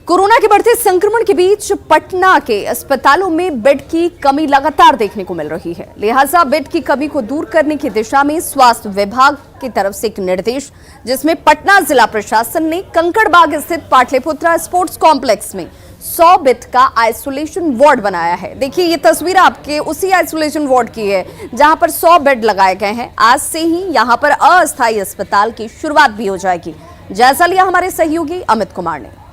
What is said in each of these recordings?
Corona के बढ़ते संक्रमण के बीच पटना के अस्पतालों में बेड की कमी लगातार देखने को मिल रही है। लिहाजा बेड की कमी को दूर करने की दिशा में स्वास्थ्य विभाग की तरफ से एक निर्देश, जिसमें पटना जिला प्रशासन ने कंकड़बाग स्थित पाटलिपुत्रा स्पोर्ट्स कॉम्प्लेक्स में 100 बेड का आइसोलेशन वार्ड बनाया है। देखिए, ये तस्वीर आपके उसी आइसोलेशन वार्ड की है जहां पर 100 बेड लगाए गए हैं। आज से ही यहां पर अस्थायी अस्पताल की शुरुआत भी हो जाएगी। जायजा लिया हमारे सहयोगी अमित कुमार ने।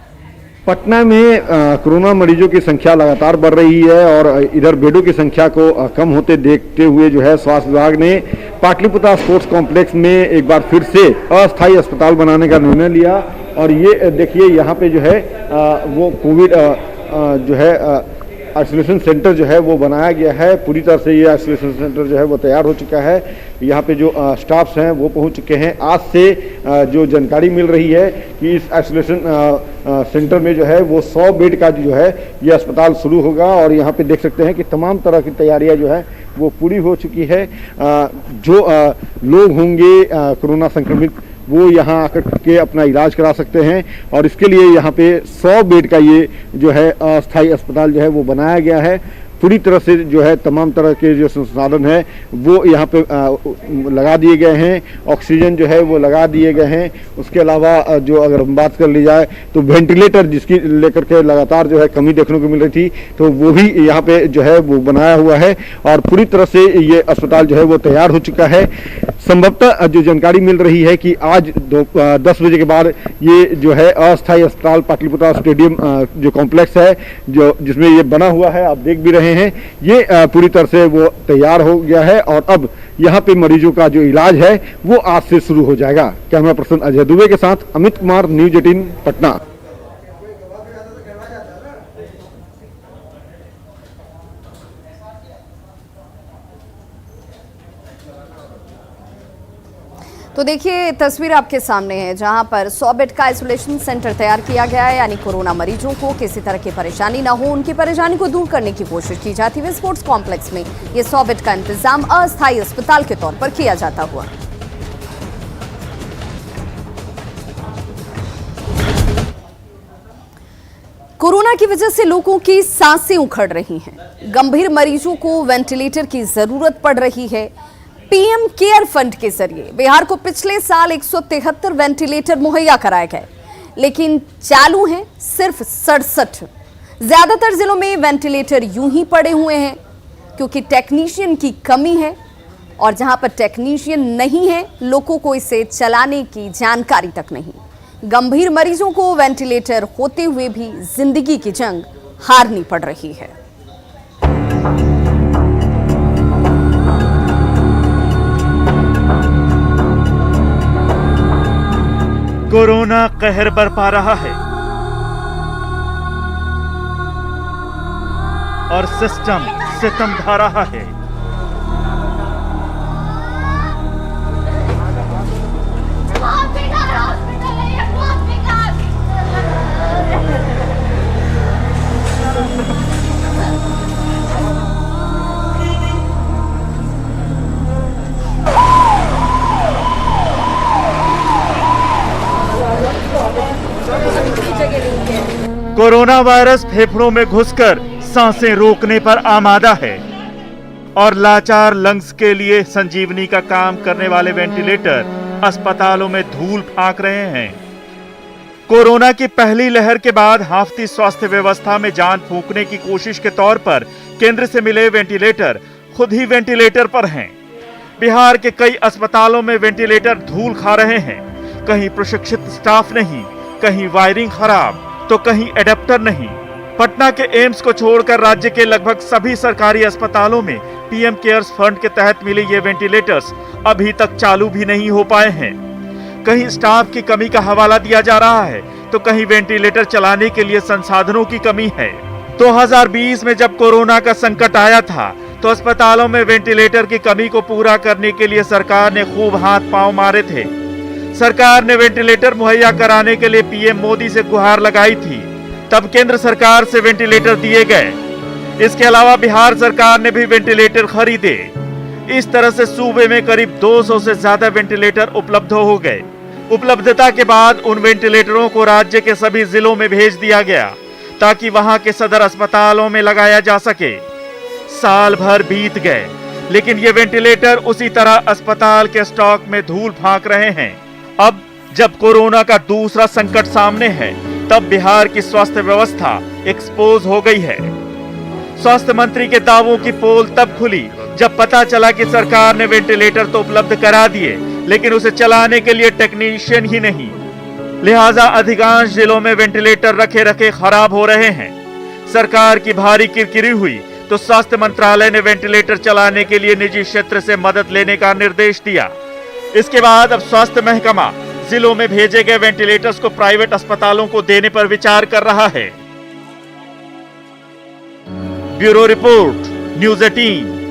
पटना में कोरोना मरीजों की संख्या लगातार बढ़ रही है और इधर बेडों की संख्या को कम होते देखते हुए जो है स्वास्थ्य विभाग ने पाटलिपुत्रा स्पोर्ट्स कॉम्प्लेक्स में एक बार फिर से अस्थायी अस्पताल बनाने का निर्णय लिया। और ये देखिए, यहाँ पे जो है वो कोविड जो है आइसोलेशन सेंटर जो है वो बनाया गया है। पूरी तरह से ये आइसोलेशन सेंटर जो है वो तैयार हो चुका है। यहाँ पे जो स्टाफ्स हैं वो पहुँच चुके हैं। आज से जो जानकारी मिल रही है कि इस आइसोलेशन सेंटर में जो है वो 100 बेड का जो है ये अस्पताल शुरू होगा। और यहाँ पे देख सकते हैं कि तमाम तरह की तैयारियाँ जो है वो पूरी हो चुकी है। जो लोग होंगे कोरोना संक्रमित वो यहाँ आकर के अपना इलाज करा सकते हैं। और इसके लिए यहाँ पे 100 बेड का ये जो है अस्थायी अस्पताल जो है वो बनाया गया है। पूरी तरह से जो है तमाम तरह के जो संसाधन है वो यहाँ पे लगा दिए गए हैं। ऑक्सीजन जो है वो लगा दिए गए हैं। उसके अलावा जो अगर हम बात कर ली जाए तो वेंटिलेटर, जिसकी लेकर के लगातार जो है कमी देखने को मिल रही थी, तो वो भी यहाँ पे जो है वो बनाया हुआ है। और पूरी तरह से ये अस्पताल जो है वो तैयार हो चुका है। संभवतः जो जानकारी मिल रही है कि आज 10 बजे के बाद ये जो है अस्थायी अस्पताल पाटलिपुत्रा स्टेडियम जो कॉम्प्लेक्स है जो जिसमें ये बना हुआ है, आप देख भी रहे हैं, ये पूरी तरह से वो तैयार हो गया है। और अब यहाँ पे मरीजों का जो इलाज है वो आज से शुरू हो जाएगा। कैमरा पर्सन अजय दुबे के साथ अमित कुमार, न्यूज 18 पटना। तो देखिए, तस्वीर आपके सामने है जहां पर 100 बेड का आइसोलेशन सेंटर तैयार किया गया है। यानी कोरोना मरीजों को किसी तरह की परेशानी ना हो, उनकी परेशानी को दूर करने की कोशिश की जाती है। स्पोर्ट्स कॉम्प्लेक्स में ये 100 बेड का इंतजाम अस्थायी अस्पताल के तौर पर किया जाता हुआ। कोरोना की वजह से लोगों की सांसें उखड़ रही हैं। गंभीर मरीजों को वेंटिलेटर की जरूरत पड़ रही है। पीएम केयर फंड के जरिए बिहार को पिछले साल 173 वेंटिलेटर मुहैया कराए गए, लेकिन चालू हैं सिर्फ 67। ज्यादातर जिलों में वेंटिलेटर यूं ही पड़े हुए हैं क्योंकि टेक्नीशियन की कमी है। और जहां पर टेक्नीशियन नहीं है, लोगों को इसे चलाने की जानकारी तक नहीं। गंभीर मरीजों को वेंटिलेटर होते हुए भी जिंदगी की जंग हारनी पड़ रही है। कोरोना कहर बरपा रहा है और सिस्टम सितम ढा रहा है। कोरोना वायरस फेफड़ों में घुसकर सांसें रोकने पर आमादा है और लाचार लंग्स के लिए संजीवनी का काम करने वाले वेंटिलेटर अस्पतालों में धूल फांक रहे हैं। कोरोना की पहली लहर के बाद हाफती स्वास्थ्य व्यवस्था में जान फूंकने की कोशिश के तौर पर केंद्र से मिले वेंटिलेटर खुद ही वेंटिलेटर पर हैं। बिहार के कई अस्पतालों में वेंटिलेटर धूल खा रहे हैं। कहीं प्रशिक्षित स्टाफ नहीं, कहीं वायरिंग खराब, तो कहीं एडेप्टर नहीं। पटना के एम्स को छोड़कर राज्य के लगभग सभी सरकारी अस्पतालों में पीएम केयर्स फंड के तहत मिले ये वेंटिलेटर्स अभी तक चालू भी नहीं हो पाए हैं। कहीं स्टाफ की कमी का हवाला दिया जा रहा है, तो कहीं वेंटिलेटर चलाने के लिए संसाधनों की कमी है। 2020 में जब कोरोना का संकट आया था तो अस्पतालों में वेंटिलेटर की कमी को पूरा करने के लिए सरकार ने खूब हाथ पांव मारे थे। सरकार ने वेंटिलेटर मुहैया कराने के लिए पीएम मोदी से गुहार लगाई थी। तब केंद्र सरकार से वेंटिलेटर दिए गए। इसके अलावा बिहार सरकार ने भी वेंटिलेटर खरीदे। इस तरह से सूबे में करीब 200 से ज्यादा वेंटिलेटर उपलब्ध हो गए। उपलब्धता के बाद उन वेंटिलेटरों को राज्य के सभी जिलों में भेज दिया गया ताकि वहां के सदर अस्पतालों में लगाया जा सके। साल भर बीत गए, लेकिन ये वेंटिलेटर उसी तरह अस्पताल के स्टॉक में धूल फांक रहे हैं। अब जब कोरोना का दूसरा संकट सामने है, तब बिहार की स्वास्थ्य व्यवस्था एक्सपोज हो गई है। स्वास्थ्य मंत्री के दावों की पोल तब खुली जब पता चला कि सरकार ने वेंटिलेटर तो उपलब्ध करा दिए, लेकिन उसे चलाने के लिए टेक्नीशियन ही नहीं। लिहाजा अधिकांश जिलों में वेंटिलेटर रखे रखे खराब हो रहे हैं। सरकार की भारी किरकिरी हुई तो स्वास्थ्य मंत्रालय ने वेंटिलेटर चलाने के लिए निजी क्षेत्र से मदद लेने का निर्देश दिया। इसके बाद अब स्वास्थ्य महकमा जिलों में भेजे गए वेंटिलेटर्स को प्राइवेट अस्पतालों को देने पर विचार कर रहा है। Bureau report, news 18।